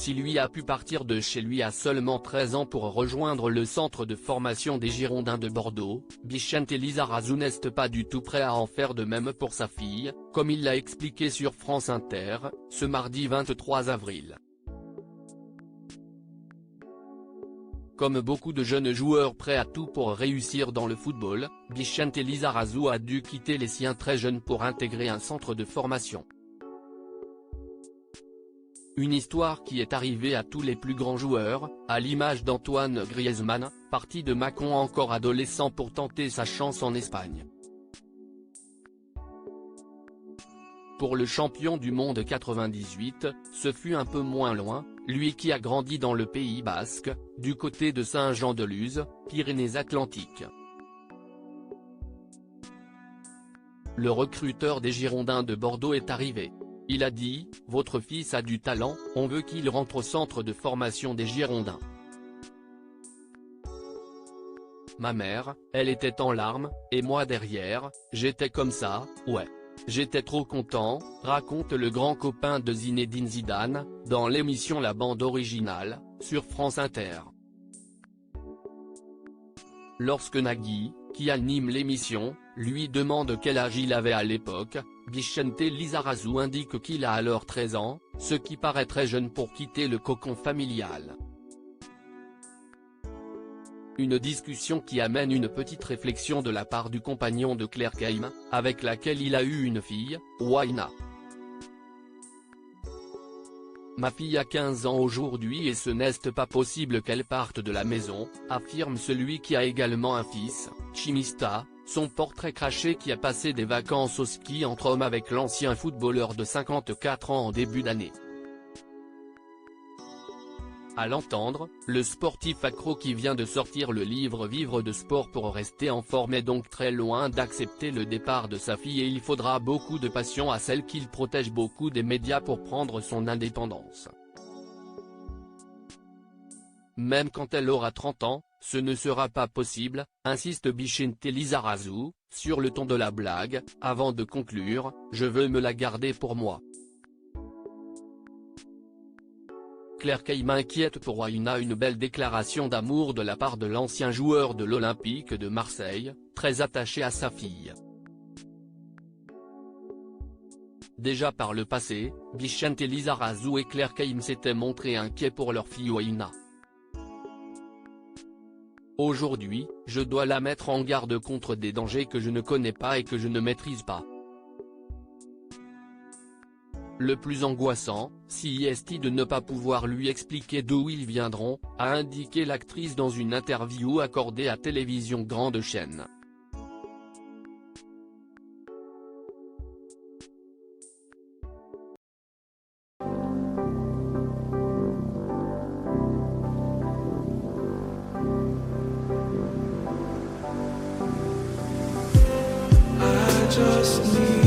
Si lui a pu partir de chez lui à seulement 13 ans pour rejoindre le centre de formation des Girondins de Bordeaux, Bicente Lizarazu n'est pas du tout prêt à en faire de même pour sa fille, comme il l'a expliqué sur France Inter, ce mardi 23 avril. Comme beaucoup de jeunes joueurs prêts à tout pour réussir dans le football, Bicente Lizarazu a dû quitter les siens très jeune pour intégrer un centre de formation. Une histoire qui est arrivée à tous les plus grands joueurs, à l'image d'Antoine Griezmann, parti de Mâcon encore adolescent pour tenter sa chance en Espagne. Pour le champion du monde 98, ce fut un peu moins loin, lui qui a grandi dans le Pays basque, du côté de Saint-Jean-de-Luz, Pyrénées-Atlantiques. Le recruteur des Girondins de Bordeaux est arrivé. Il a dit « Votre fils a du talent, on veut qu'il rentre au centre de formation des Girondins ». Ma mère, elle était en larmes, et moi derrière, j'étais comme ça, ouais. J'étais trop content, raconte le grand copain de Zinedine Zidane, dans l'émission La Bande Originale, sur France Inter. Lorsque Nagui, qui anime l'émission, lui demande quel âge il avait à l'époque, Bicente Lizarazu indique qu'il a alors 13 ans, ce qui paraît très jeune pour quitter le cocon familial. Une discussion qui amène une petite réflexion de la part du compagnon de Claire Keim, avec laquelle il a eu une fille, Waina. Ma fille a 15 ans aujourd'hui et ce n'est pas possible qu'elle parte de la maison, affirme celui qui a également un fils, Chimista, son portrait craché qui a passé des vacances au ski entre hommes avec l'ancien footballeur de 54 ans en début d'année. À l'entendre, le sportif accro qui vient de sortir le livre Vivre de sport pour rester en forme est donc très loin d'accepter le départ de sa fille et il faudra beaucoup de passion à celle qu'il protège beaucoup des médias pour prendre son indépendance. Même quand elle aura 30 ans, ce ne sera pas possible, insiste Bicente Lizarazu, sur le ton de la blague, avant de conclure, je veux me la garder pour moi. Claire Keim inquiète pour Waina. Une belle déclaration d'amour de la part de l'ancien joueur de l'Olympique de Marseille, très attaché à sa fille. Déjà par le passé, Bicente Lizarazu et Claire Keim s'étaient montrés inquiets pour leur fille Waina. Aujourd'hui, je dois la mettre en garde contre des dangers que je ne connais pas et que je ne maîtrise pas. Le plus angoissant, si est de ne pas pouvoir lui expliquer d'où ils viendront, a indiqué l'actrice dans une interview accordée à Télévision Grande Chaîne. I just need